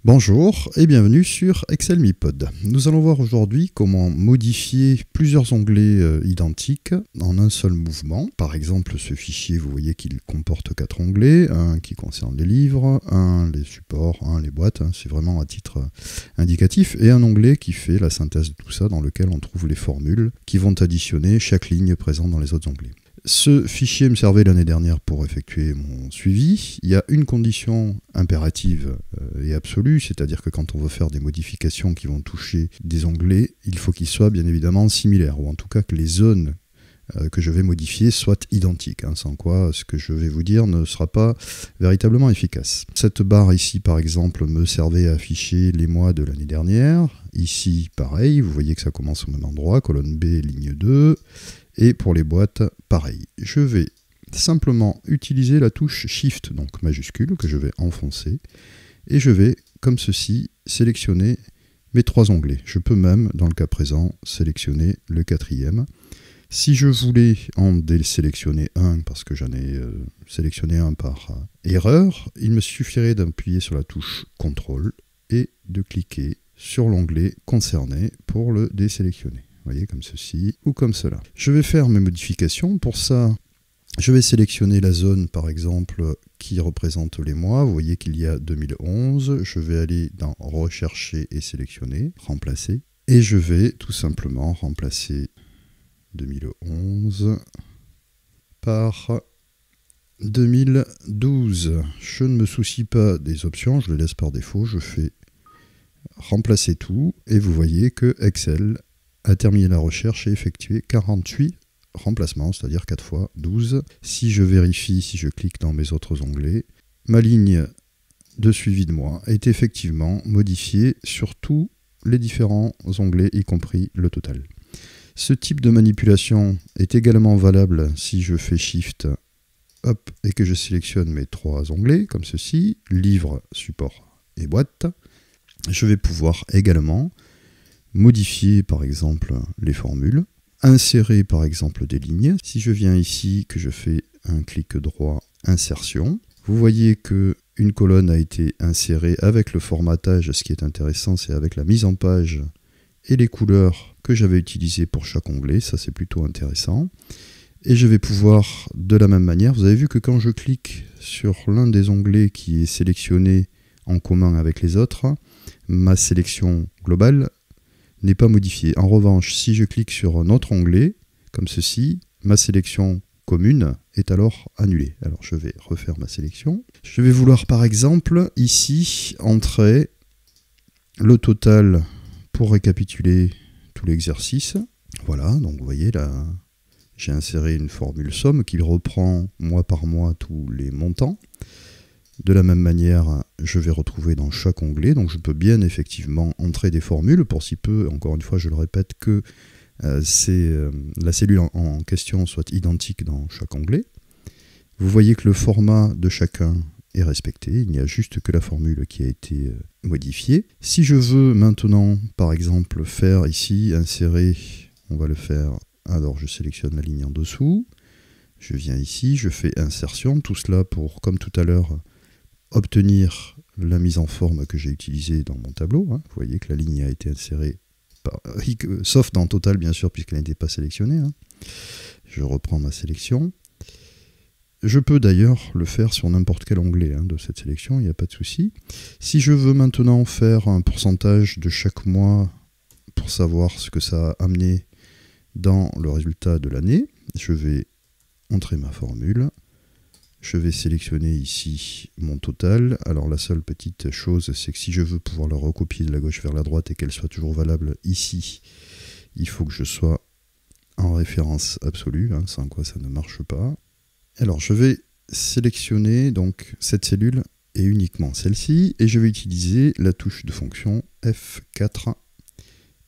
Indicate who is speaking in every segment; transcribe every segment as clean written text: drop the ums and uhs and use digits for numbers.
Speaker 1: Bonjour et bienvenue sur Excel MiPod. Nous allons voir aujourd'hui comment modifier plusieurs onglets identiques en un seul mouvement. Par exemple, ce fichier, vous voyez qu'il comporte 4 onglets, un qui concerne les livres, un les supports, un les boîtes, c'est vraiment à titre indicatif, et un onglet qui fait la synthèse de tout ça dans lequel on trouve les formules qui vont additionner chaque ligne présente dans les autres onglets. Ce fichier me servait l'année dernière pour effectuer mon suivi. Il y a une condition impérative et absolue, c'est-à-dire que quand on veut faire des modifications qui vont toucher des onglets, il faut qu'ils soient bien évidemment similaires, ou en tout cas que les zones que je vais modifier soient identiques, sans quoi ce que je vais vous dire ne sera pas véritablement efficace. Cette barre ici par exemple me servait à afficher les mois de l'année dernière. Ici pareil, vous voyez que ça commence au même endroit, colonne B, ligne 2. Et pour les boîtes, pareil. Je vais simplement utiliser la touche Shift, donc majuscule, que je vais enfoncer. Et je vais, comme ceci, sélectionner mes 3 onglets. Je peux même, dans le cas présent, sélectionner le 4e. Si je voulais en désélectionner un, parce que j'en ai sélectionné un par erreur, il me suffirait d'appuyer sur la touche CTRL et de cliquer sur l'onglet concerné pour le désélectionner. Vous voyez, comme ceci ou comme cela. Je vais faire mes modifications. Pour ça, je vais sélectionner la zone, par exemple, qui représente les mois. Vous voyez qu'il y a 2011. Je vais aller dans Rechercher et sélectionner, Remplacer. Et je vais tout simplement remplacer 2011 par 2012. Je ne me soucie pas des options, je les laisse par défaut. Je fais remplacer tout et vous voyez que Excel a terminé la recherche et effectué 48 remplacements, c'est-à-dire 4 fois 12. Si je vérifie, si je clique dans mes autres onglets, ma ligne de suivi de mois est effectivement modifiée sur tous les différents onglets, y compris le total. Ce type de manipulation est également valable si je fais Shift, hop, et que je sélectionne mes 3 onglets, comme ceci, livre, support et boîte. Je vais pouvoir également modifier par exemple les formules, insérer par exemple des lignes. Si je viens ici, que je fais un clic droit, insertion, vous voyez que une colonne a été insérée avec le formatage. Ce qui est intéressant, c'est avec la mise en page et les couleurs que j'avais utilisées pour chaque onglet. Ça, c'est plutôt intéressant. Et je vais pouvoir, de la même manière, vous avez vu que quand je clique sur l'un des onglets qui est sélectionné en commun avec les autres, ma sélection globale n'est pas modifiée. En revanche, si je clique sur un autre onglet, comme ceci, ma sélection commune est alors annulée. Alors je vais refaire ma sélection. Je vais vouloir par exemple ici entrer le total pour récapituler tout l'exercice. Voilà, donc vous voyez là, j'ai inséré une formule somme qui reprend mois par mois tous les montants. De la même manière, je vais retrouver dans chaque onglet, donc je peux bien effectivement entrer des formules, pour si peu, encore une fois je le répète, que la cellule en question soit identique dans chaque onglet. Vous voyez que le format de chacun est respecté, il n'y a juste que la formule qui a été modifiée. Si je veux maintenant, par exemple, faire ici, insérer, on va le faire, alors je sélectionne la ligne en dessous, je viens ici, je fais insertion, tout cela pour, comme tout à l'heure, obtenir la mise en forme que j'ai utilisée dans mon tableau. Vous voyez que la ligne a été insérée, sauf dans Total bien sûr, puisqu'elle n'était pas sélectionnée. Je reprends ma sélection. Je peux d'ailleurs le faire sur n'importe quel onglet de cette sélection, il n'y a pas de souci. Si je veux maintenant faire un pourcentage de chaque mois pour savoir ce que ça a amené dans le résultat de l'année, je vais entrer ma formule. Je vais sélectionner ici mon total. Alors la seule petite chose, c'est que si je veux pouvoir le recopier de la gauche vers la droite et qu'elle soit toujours valable ici, il faut que je sois en référence absolue, sans quoi ça ne marche pas. Alors je vais sélectionner donc cette cellule et uniquement celle-ci, et je vais utiliser la touche de fonction F4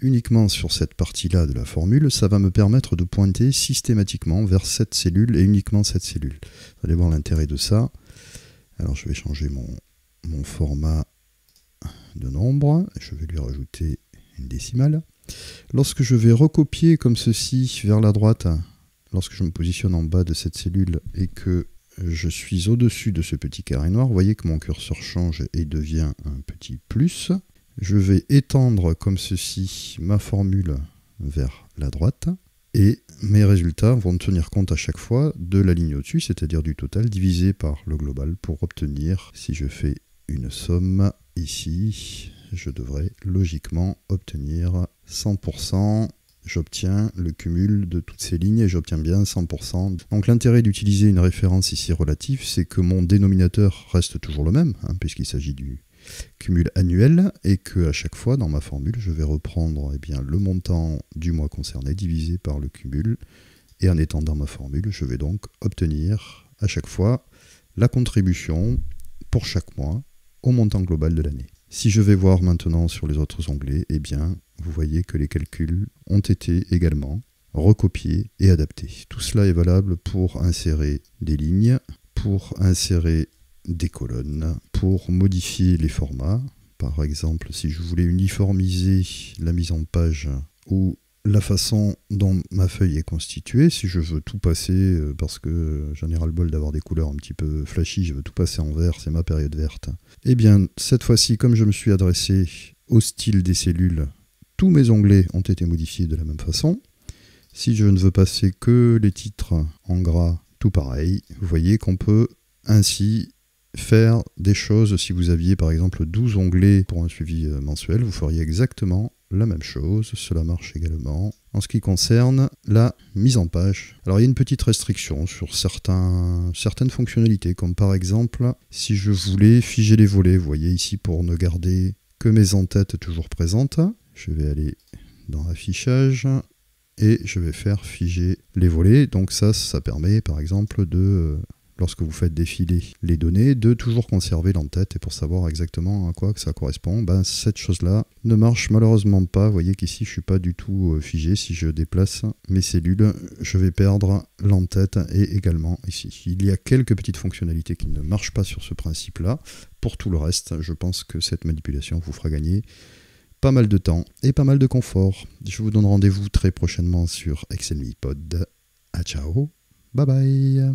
Speaker 1: uniquement sur cette partie-là de la formule. Ça va me permettre de pointer systématiquement vers cette cellule et uniquement cette cellule. Vous allez voir l'intérêt de ça. Alors je vais changer mon format de nombre. Je vais lui rajouter une décimale. Lorsque je vais recopier comme ceci vers la droite, lorsque je me positionne en bas de cette cellule et que je suis au-dessus de ce petit carré noir. Vous voyez que mon curseur change et devient un petit plus. Je vais étendre comme ceci ma formule vers la droite. Et mes résultats vont tenir compte à chaque fois de la ligne au-dessus, c'est-à-dire du total divisé par le global pour obtenir, si je fais une somme ici, je devrais logiquement obtenir 100%. J'obtiens le cumul de toutes ces lignes et j'obtiens bien 100%. Donc l'intérêt d'utiliser une référence ici relative, c'est que mon dénominateur reste toujours le même, puisqu'il s'agit du cumul annuel, et que à chaque fois dans ma formule, je vais reprendre le montant du mois concerné divisé par le cumul, et en étendant ma formule, je vais donc obtenir à chaque fois la contribution pour chaque mois au montant global de l'année. Si je vais voir maintenant sur les autres onglets, vous voyez que les calculs ont été également recopiés et adaptés. Tout cela est valable pour insérer des lignes, pour insérer des colonnes, pour modifier les formats. Par exemple, si je voulais uniformiser la mise en page ou la façon dont ma feuille est constituée, si je veux tout passer, parce que j'en ai ras-le-bol d'avoir des couleurs un petit peu flashy, je veux tout passer en vert, c'est ma période verte. Cette fois-ci, comme je me suis adressé au style des cellules, tous mes onglets ont été modifiés de la même façon. Si je ne veux passer que les titres en gras, tout pareil, vous voyez qu'on peut ainsi faire des choses. Si vous aviez par exemple 12 onglets pour un suivi mensuel, vous feriez exactement la même chose. Cela marche également en ce qui concerne la mise en page. Alors il y a une petite restriction sur certaines fonctionnalités, comme par exemple si je voulais figer les volets. Vous voyez ici, pour ne garder que mes en-têtes toujours présentes, je vais aller dans affichage et je vais faire figer les volets. Donc ça permet par exemple de, lorsque vous faites défiler les données, de toujours conserver l'en-tête, et pour savoir exactement à quoi que ça correspond, cette chose-là ne marche malheureusement pas. Vous voyez qu'ici je ne suis pas du tout figé. Si je déplace mes cellules, je vais perdre l'en-tête, et également ici. Il y a quelques petites fonctionnalités qui ne marchent pas sur ce principe-là. Pour tout le reste, je pense que cette manipulation vous fera gagner pas mal de temps et pas mal de confort. Je vous donne rendez-vous très prochainement sur Excel Mini Pod. À ciao, bye bye.